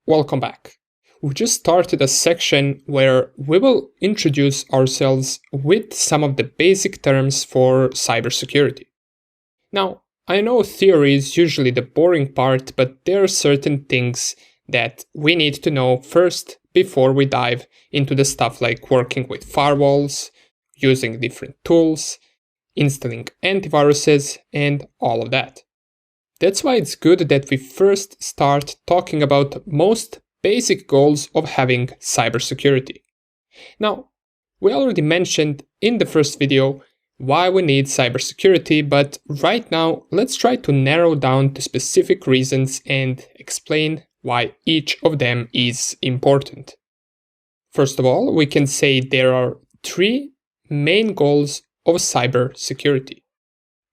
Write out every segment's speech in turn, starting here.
Welcome back. We just started a section where we will introduce ourselves with some of the basic terms for cybersecurity. Now, I know theory is usually the boring part, but there are certain things that we need to know first before we dive into the stuff like working with firewalls, using different tools, installing antiviruses, and all of that. That's why it's good that we first start talking about most basic goals of having cybersecurity. Now, we already mentioned in the first video why we need cybersecurity, but right now let's try to narrow down to specific reasons and explain why each of them is important. First of all, we can say there are three main goals of cybersecurity.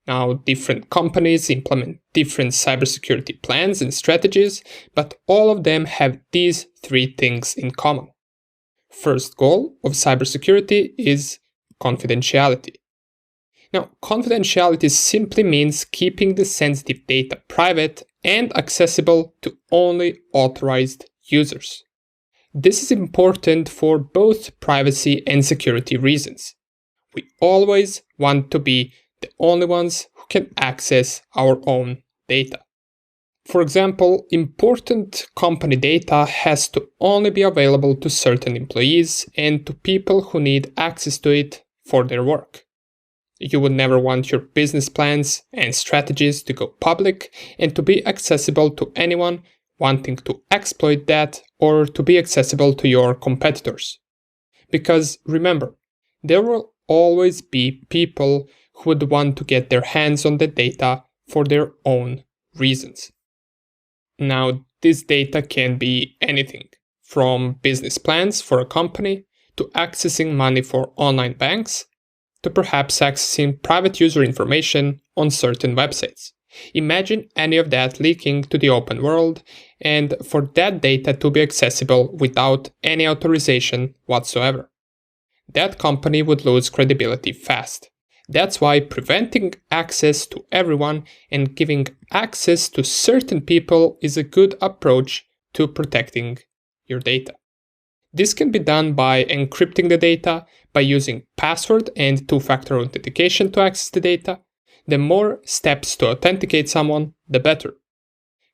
Now, different companies implement different cybersecurity plans and strategies, but all of them have these three things in common. First goal of cybersecurity is confidentiality. Now, confidentiality simply means keeping the sensitive data private and accessible to only authorized users. This is important for both privacy and security reasons. We always want to be the only ones who can access our own data. For example, important company data has to only be available to certain employees and to people who need access to it for their work. You would never want your business plans and strategies to go public and to be accessible to anyone wanting to exploit that or to be accessible to your competitors. Because remember, there will always be people who would want to get their hands on the data for their own reasons. Now, this data can be anything, from business plans for a company, to accessing money for online banks, to perhaps accessing private user information on certain websites. Imagine any of that leaking to the open world, and for that data to be accessible without any authorization whatsoever. That company would lose credibility fast. That's why preventing access to everyone and giving access to certain people is a good approach to protecting your data. This can be done by encrypting the data, by using password and two-factor authentication to access the data. The more steps to authenticate someone, the better.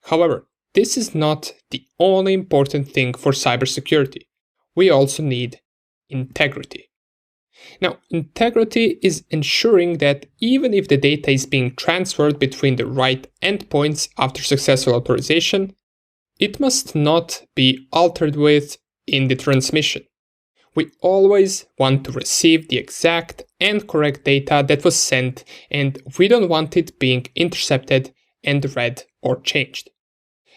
However, this is not the only important thing for cybersecurity. We also need integrity. Now, integrity is ensuring that even if the data is being transferred between the right endpoints after successful authorization, it must not be altered with in the transmission. We always want to receive the exact and correct data that was sent, and we don't want it being intercepted and read or changed.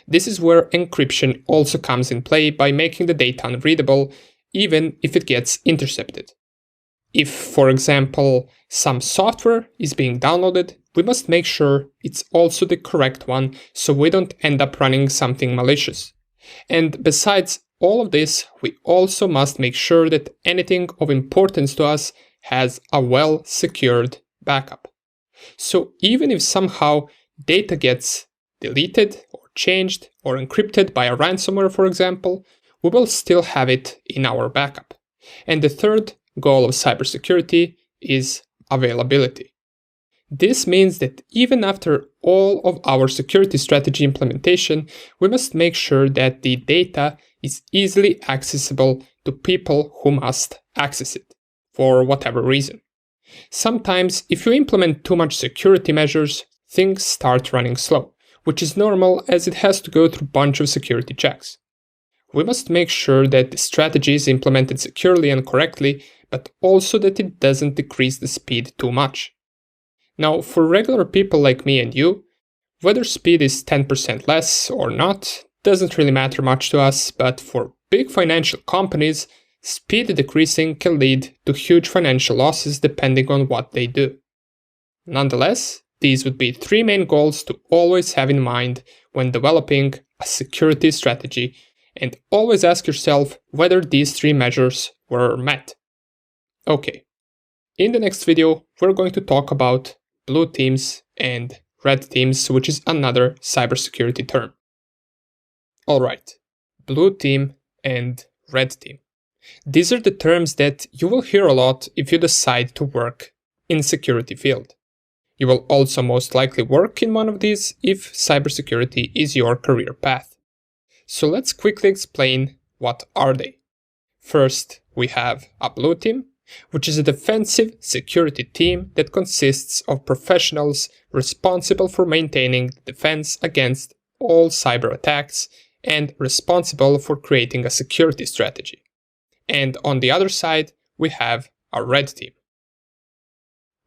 This is where encryption also comes in play by making the data unreadable, even if it gets intercepted. If, for example, some software is being downloaded, we must make sure it's also the correct one so we don't end up running something malicious. And besides all of this, we also must make sure that anything of importance to us has a well-secured backup. So even if somehow data gets deleted or changed or encrypted by a ransomware, for example, we will still have it in our backup. And the third goal of cybersecurity is availability. This means that even after all of our security strategy implementation, we must make sure that the data is easily accessible to people who must access it, for whatever reason. Sometimes, if you implement too much security measures, things start running slow, which is normal as it has to go through a bunch of security checks. We must make sure that the strategy is implemented securely and correctly, but also that it doesn't decrease the speed too much. Now, for regular people like me and you, whether speed is 10% less or not doesn't really matter much to us, but for big financial companies, speed decreasing can lead to huge financial losses depending on what they do. Nonetheless, these would be three main goals to always have in mind when developing a security strategy, and always ask yourself whether these three measures were met. Okay, in the next video, we're going to talk about blue teams and red teams, which is another cybersecurity term. Alright, blue team, and red team. These are the terms that you will hear a lot if you decide to work in security field. You will also most likely work in one of these if cybersecurity is your career path. So let's quickly explain what are they. First, we have a blue team, which is a defensive security team that consists of professionals responsible for maintaining the defense against all cyber attacks and responsible for creating a security strategy. And on the other side, we have a red team.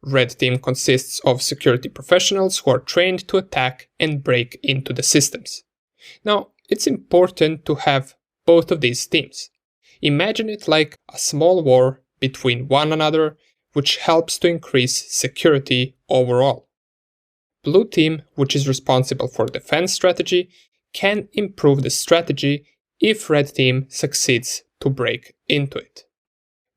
Red team consists of security professionals who are trained to attack and break into the systems. Now, it's important to have both of these teams. Imagine it like a small war between one another, which helps to increase security overall. Blue team, which is responsible for defense strategy, can improve the strategy if red team succeeds to break into it.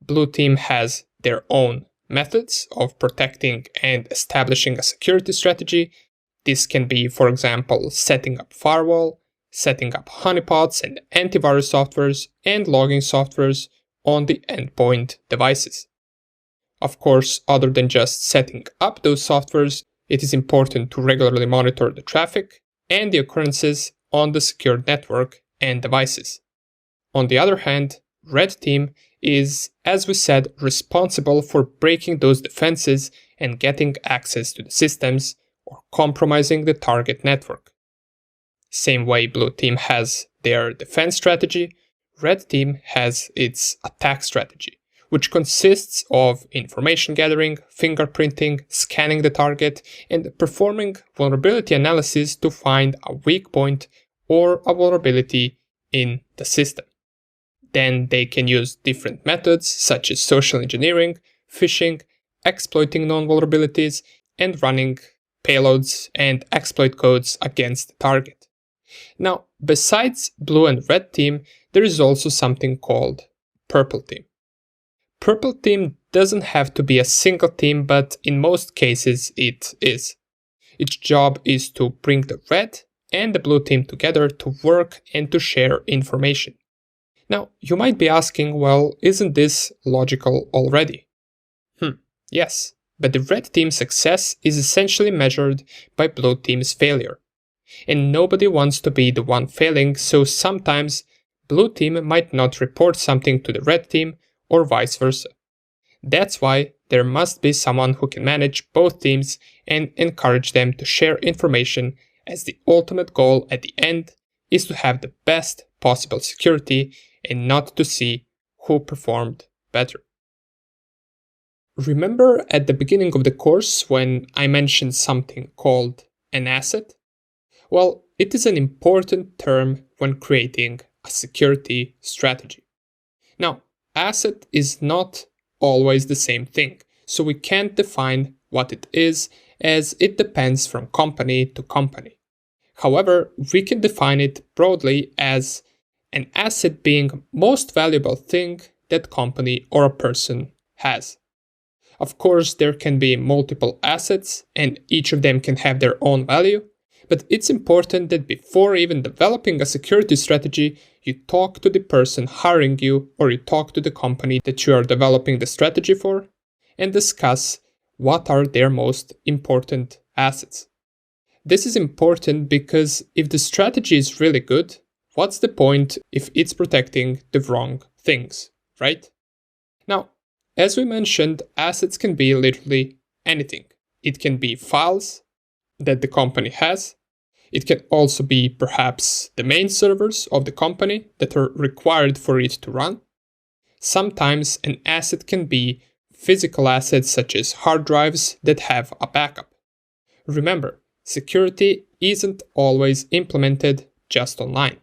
Blue team has their own methods of protecting and establishing a security strategy. This can be, for example, setting up firewall, setting up honeypots and antivirus softwares and logging softwares on the endpoint devices. Of course, other than just setting up those softwares, it is important to regularly monitor the traffic and the occurrences on the secured network and devices. On the other hand, red team is, as we said, responsible for breaking those defenses and getting access to the systems or compromising the target network. Same way blue team has their defense strategy, red team has its attack strategy, which consists of information gathering, fingerprinting, scanning the target, and performing vulnerability analysis to find a weak point or a vulnerability in the system. Then they can use different methods such as social engineering, phishing, exploiting known vulnerabilities, and running payloads and exploit codes against the target. Now, besides blue and red team, there is also something called purple team. Purple team doesn't have to be a single team, but in most cases it is. Its job is to bring the red and the blue team together to work and to share information. Now, you might be asking, well, isn't this logical already? Yes, but the red team's success is essentially measured by blue team's failure. And nobody wants to be the one failing, so sometimes blue team might not report something to the red team or vice versa. That's why there must be someone who can manage both teams and encourage them to share information, as the ultimate goal at the end is to have the best possible security and not to see who performed better. Remember at the beginning of the course when I mentioned something called an asset? Well, it is an important term when creating a security strategy. Now, asset is not always the same thing, so we can't define what it is, as it depends from company to company. However, we can define it broadly as an asset being most valuable thing that company or a person has. Of course, there can be multiple assets and each of them can have their own value, but it's important that before even developing a security strategy, you talk to the person hiring you or you talk to the company that you are developing the strategy for and discuss what are their most important assets. This is important because if the strategy is really good, what's the point if it's protecting the wrong things, right? Now, as we mentioned, assets can be literally anything. It can be files that the company has. It can also be perhaps the main servers of the company that are required for it to run. Sometimes an asset can be physical assets such as hard drives that have a backup. Remember, security isn't always implemented just online.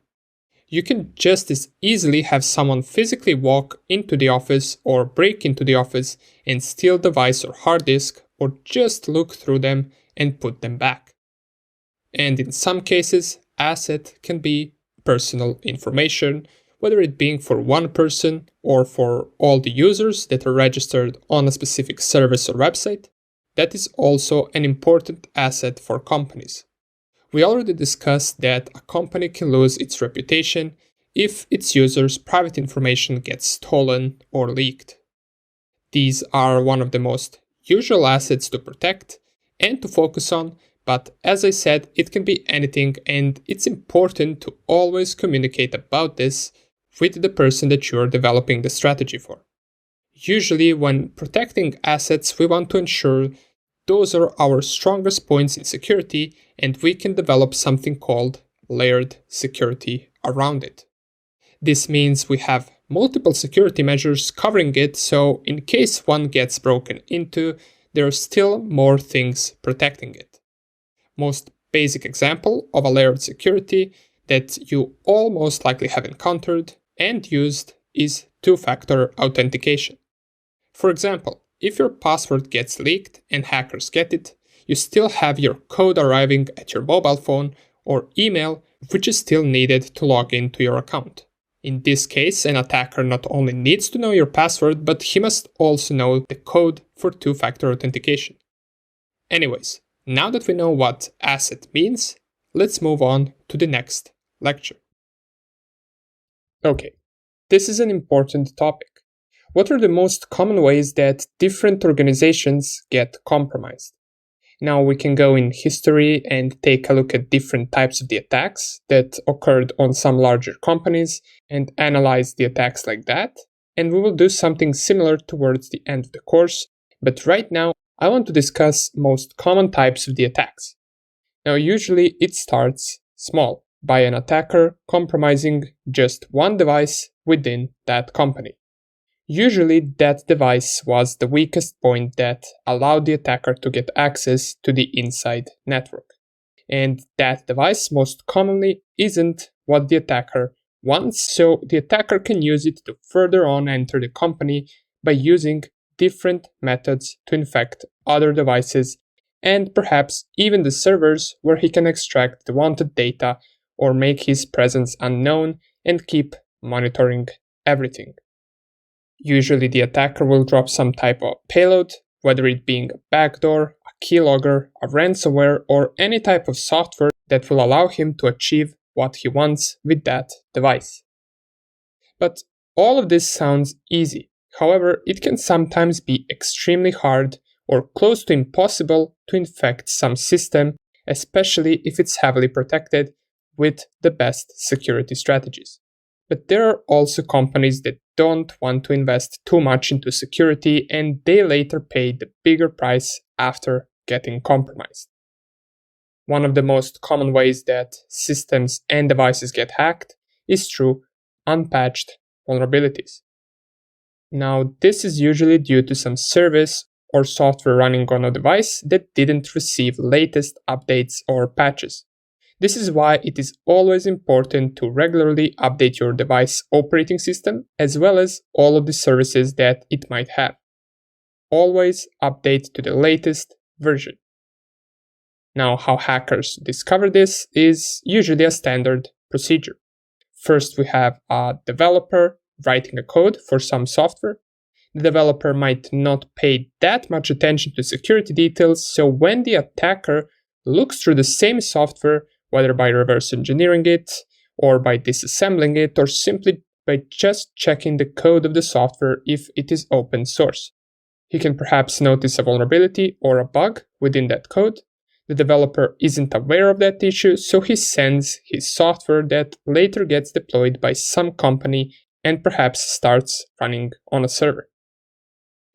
You can just as easily have someone physically walk into the office or break into the office and steal device or hard disk or just look through them and put them back. And in some cases, asset can be personal information, whether it being for one person or for all the users that are registered on a specific service or website. That is also an important asset for companies. We already discussed that a company can lose its reputation if its users' private information gets stolen or leaked. These are one of the most usual assets to protect and to focus on, but as I said, it can be anything, and it's important to always communicate about this with the person that you're developing the strategy for. Usually, when protecting assets, we want to ensure those are our strongest points in security, and we can develop something called layered security around it. This means we have multiple security measures covering it, so in case one gets broken into, there are still more things protecting it. Most basic example of a layered security that you all most likely have encountered and used is two-factor authentication. For example, if your password gets leaked and hackers get it, you still have your code arriving at your mobile phone or email, which is still needed to log into your account. In this case, an attacker not only needs to know your password, but he must also know the code for two-factor authentication. Anyways, now that we know what asset means, let's move on to the next lecture. Okay, this is an important topic. What are the most common ways that different organizations get compromised? Now we can go in history and take a look at different types of the attacks that occurred on some larger companies and analyze the attacks like that. And we will do something similar towards the end of the course. But right now, I want to discuss most common types of the attacks. Now usually it starts small, by an attacker compromising just one device within that company. Usually that device was the weakest point that allowed the attacker to get access to the inside network. And that device most commonly isn't what the attacker wants, so the attacker can use it to further on enter the company by using different methods to infect other devices and perhaps even the servers where he can extract the wanted data or make his presence unknown and keep monitoring everything. Usually the attacker will drop some type of payload, whether it being a backdoor, a keylogger, a ransomware, or any type of software that will allow him to achieve what he wants with that device. But all of this sounds easy. However, it can sometimes be extremely hard or close to impossible to infect some system, especially if it's heavily protected with the best security strategies. But there are also companies that don't want to invest too much into security and they later pay the bigger price after getting compromised. One of the most common ways that systems and devices get hacked is through unpatched vulnerabilities. Now, this is usually due to some service or software running on a device that didn't receive latest updates or patches. This is why it is always important to regularly update your device operating system as well as all of the services that it might have. Always update to the latest version. Now, how hackers discover this is usually a standard procedure. First, we have a developer writing a code for some software. The developer might not pay that much attention to security details, so when the attacker looks through the same software, whether by reverse engineering it, or by disassembling it, or simply by just checking the code of the software if it is open source. He can perhaps notice a vulnerability or a bug within that code. The developer isn't aware of that issue, so he sends his software that later gets deployed by some company and perhaps starts running on a server.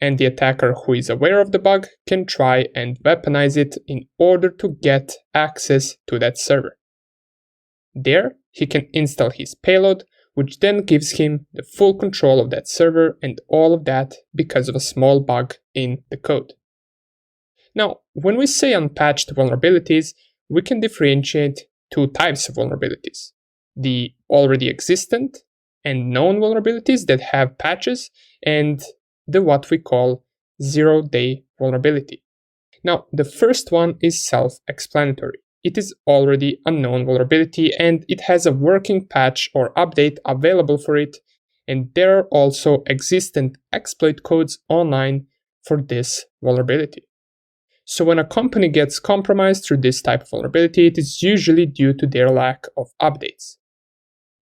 And the attacker who is aware of the bug can try and weaponize it in order to get access to that server. There, he can install his payload, which then gives him the full control of that server and all of that because of a small bug in the code. Now, when we say unpatched vulnerabilities, we can differentiate two types of vulnerabilities. The already existent and known vulnerabilities that have patches, and the what we call zero-day vulnerability. Now, the first one is self-explanatory. It is already a known vulnerability and it has a working patch or update available for it, and there are also existent exploit codes online for this vulnerability. So when a company gets compromised through this type of vulnerability, it is usually due to their lack of updates.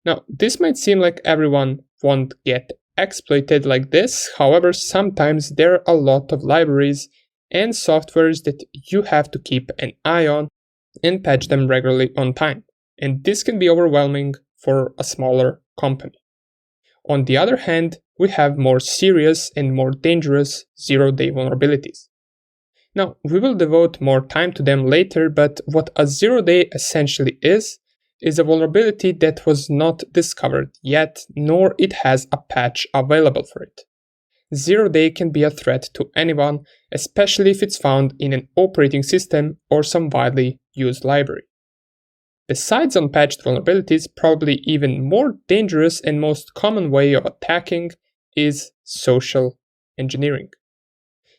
Now, this might seem like everyone won't get exploited like this. However, sometimes there are a lot of libraries and softwares that you have to keep an eye on and patch them regularly on time. And this can be overwhelming for a smaller company. On the other hand, we have more serious and more dangerous zero-day vulnerabilities. Now, we will devote more time to them later, but what a zero-day essentially is a vulnerability that was not discovered yet, nor it has a patch available for it. Zero-day can be a threat to anyone, especially if it's found in an operating system or some widely used library. Besides unpatched vulnerabilities, probably even more dangerous and most common way of attacking is social engineering.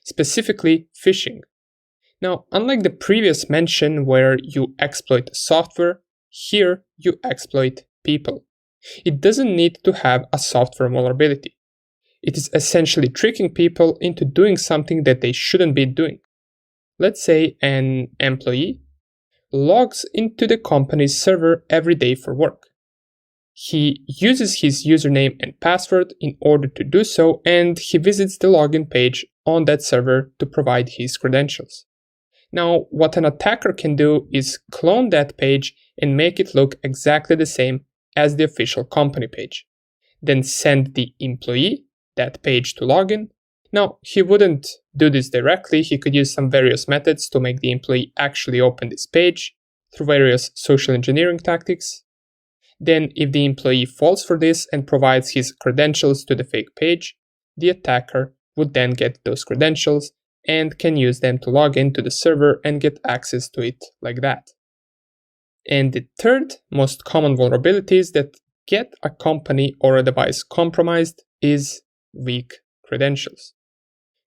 Specifically, phishing. Now, unlike the previous mention where you exploit software, here you exploit people. It doesn't need to have a software vulnerability. It is essentially tricking people into doing something that they shouldn't be doing. Let's say an employee logs into the company's server every day for work. He uses his username and password in order to do so, and he visits the login page on that server to provide his credentials. Now, what an attacker can do is clone that page and make it look exactly the same as the official company page. Then send the employee that page to login. Now, he wouldn't do this directly. He could use some various methods to make the employee actually open this page through various social engineering tactics. Then, if the employee falls for this and provides his credentials to the fake page, the attacker would then get those credentials and can use them to log into the server and get access to it like that. And the third most common vulnerabilities that get a company or a device compromised is weak credentials.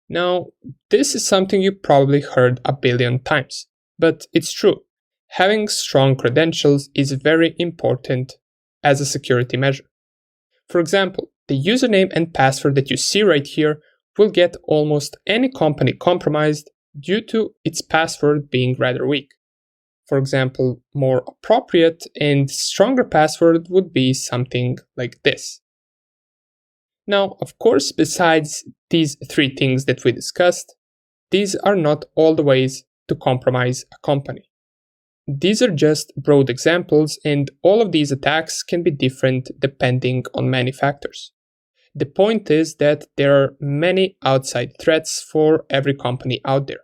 Now, this is something you probably heard a billion times, but it's true. Having strong credentials is very important as a security measure. For example, the username and password that you see right here will get almost any company compromised due to its password being rather weak. For example, more appropriate and stronger password would be something like this. Now, of course, besides these three things that we discussed, these are not all the ways to compromise a company. These are just broad examples, and all of these attacks can be different depending on many factors. The point is that there are many outside threats for every company out there,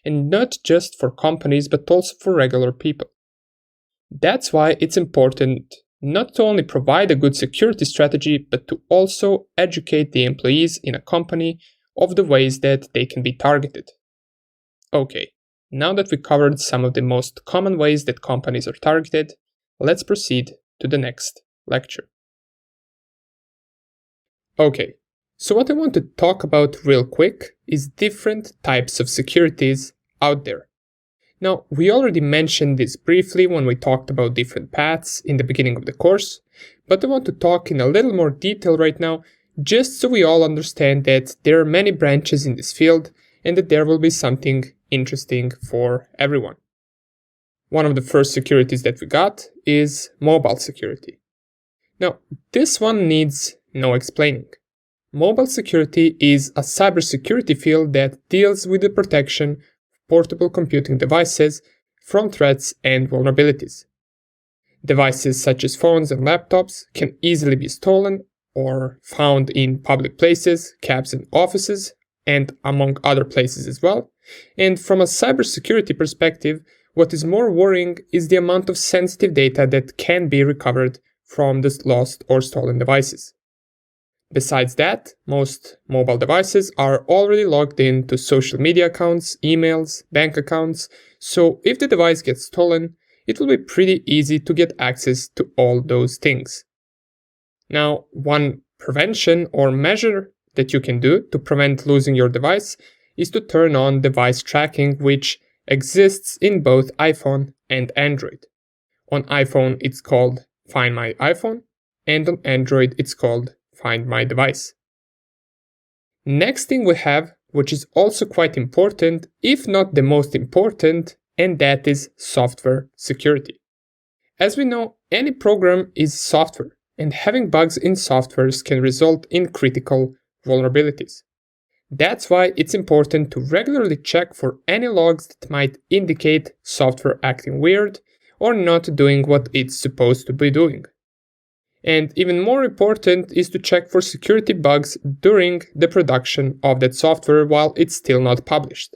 and not just for companies but also for regular people. That's why it's important not to only provide a good security strategy, but to also educate the employees in a company of the ways that they can be targeted. Okay, now that we covered some of the most common ways that companies are targeted, let's proceed to the next lecture. Okay, so what I want to talk about real quick is different types of securities out there. Now, we already mentioned this briefly when we talked about different paths in the beginning of the course, but I want to talk in a little more detail right now, just so we all understand that there are many branches in this field and that there will be something interesting for everyone. One of the first securities that we got is mobile security. Now, this one needs no explaining. Mobile security is a cybersecurity field that deals with the protection of portable computing devices from threats and vulnerabilities. Devices such as phones and laptops can easily be stolen or found in public places, cabs and offices, and among other places as well. And from a cybersecurity perspective, what is more worrying is the amount of sensitive data that can be recovered from the lost or stolen devices. Besides that, most mobile devices are already logged into social media accounts, emails, bank accounts, so if the device gets stolen, it will be pretty easy to get access to all those things. Now, one prevention or measure that you can do to prevent losing your device is to turn on device tracking, which exists in both iPhone and Android. On iPhone, it's called Find My iPhone, and on Android, it's called Find My Device. Next thing we have, which is also quite important, if not the most important, and that is software security. As we know, any program is software, and having bugs in softwares can result in critical vulnerabilities. That's why it's important to regularly check for any logs that might indicate software acting weird or not doing what it's supposed to be doing. And even more important is to check for security bugs during the production of that software while it's still not published.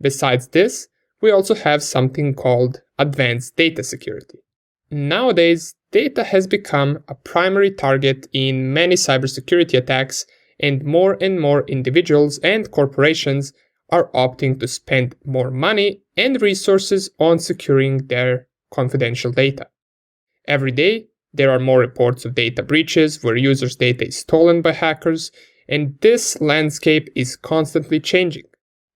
Besides this, we also have something called advanced data security. Nowadays, data has become a primary target in many cybersecurity attacks, and more individuals and corporations are opting to spend more money and resources on securing their confidential data. Every day, there are more reports of data breaches where users' data is stolen by hackers, and this landscape is constantly changing.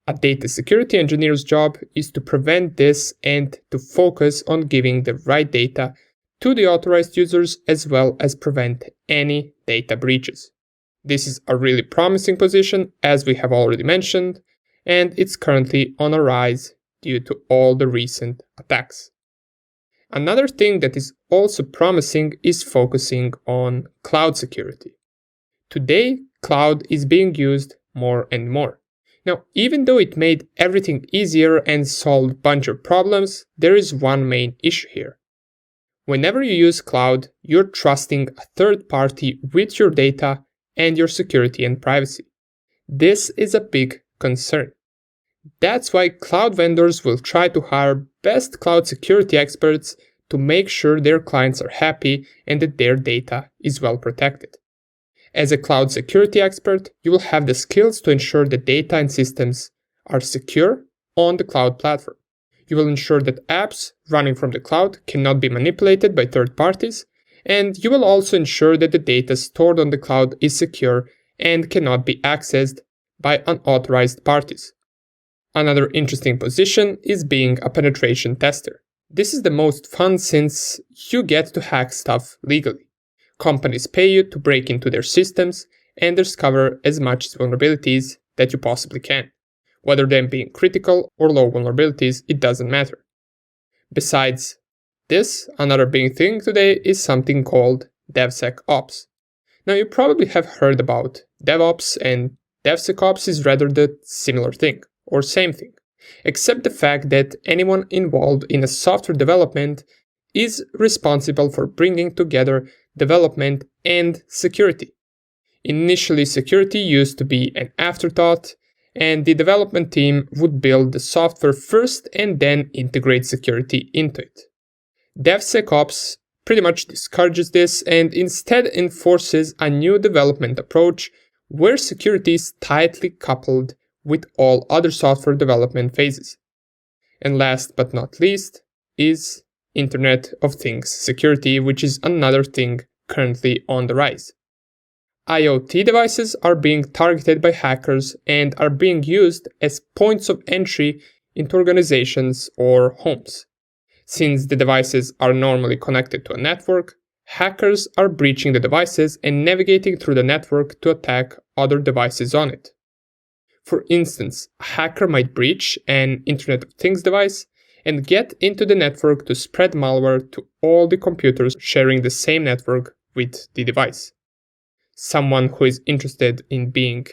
A data security engineer's job is to prevent this and to focus on giving the right data to the authorized users as well as prevent any data breaches. This is a really promising position, as we have already mentioned, and it's currently on a rise due to all the recent attacks. Another thing that is also promising is focusing on cloud security. Today, cloud is being used more and more. Now, even though it made everything easier and solved a bunch of problems, there is one main issue here. Whenever you use cloud, you're trusting a third party with your data and your security and privacy. This is a big concern. That's why cloud vendors will try to hire best cloud security experts to make sure their clients are happy and that their data is well protected. As a cloud security expert, you will have the skills to ensure that data and systems are secure on the cloud platform. You will ensure that apps running from the cloud cannot be manipulated by third parties, and you will also ensure that the data stored on the cloud is secure and cannot be accessed by unauthorized parties. Another interesting position is being a penetration tester. This is the most fun since you get to hack stuff legally. Companies pay you to break into their systems and discover as much vulnerabilities that you possibly can. Whether them being critical or low vulnerabilities, it doesn't matter. Besides this, another big thing today is something called DevSecOps. Now, you probably have heard about DevOps, and DevSecOps is rather the similar thing, or same thing, except the fact that anyone involved in a software development is responsible for bringing together development and security. Initially, security used to be an afterthought, and the development team would build the software first and then integrate security into it. DevSecOps pretty much discourages this and instead enforces a new development approach where security is tightly coupled with all other software development phases. And last but not least is Internet of Things security, which is another thing currently on the rise. IoT devices are being targeted by hackers and are being used as points of entry into organizations or homes. Since the devices are normally connected to a network, hackers are breaching the devices and navigating through the network to attack other devices on it. For instance, a hacker might breach an Internet of Things device and get into the network to spread malware to all the computers sharing the same network with the device. Someone who is interested in being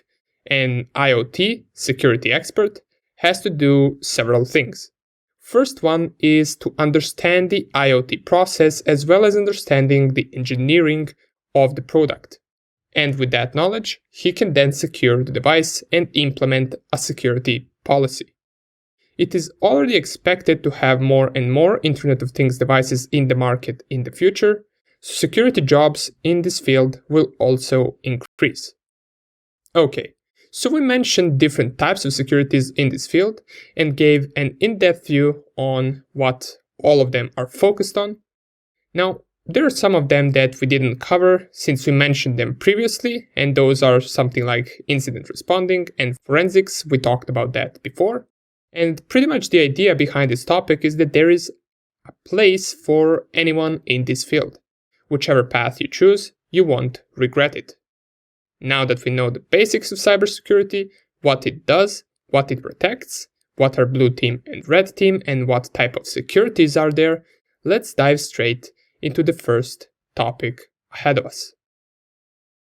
an IoT security expert has to do several things. First one is to understand the IoT process as well as understanding the engineering of the product. And with that knowledge, he can then secure the device and implement a security policy. It is already expected to have more and more Internet of Things devices in the market in the future, so security jobs in this field will also increase. Okay, so we mentioned different types of securities in this field and gave an in-depth view on what all of them are focused on. Now, there are some of them that we didn't cover since we mentioned them previously, and those are something like incident responding and forensics. We talked about that before. And pretty much the idea behind this topic is that there is a place for anyone in this field. Whichever path you choose, you won't regret it. Now that we know the basics of cybersecurity, what it does, what it protects, what are blue team and red team, and what type of securities are there, let's dive straight into the first topic ahead of us.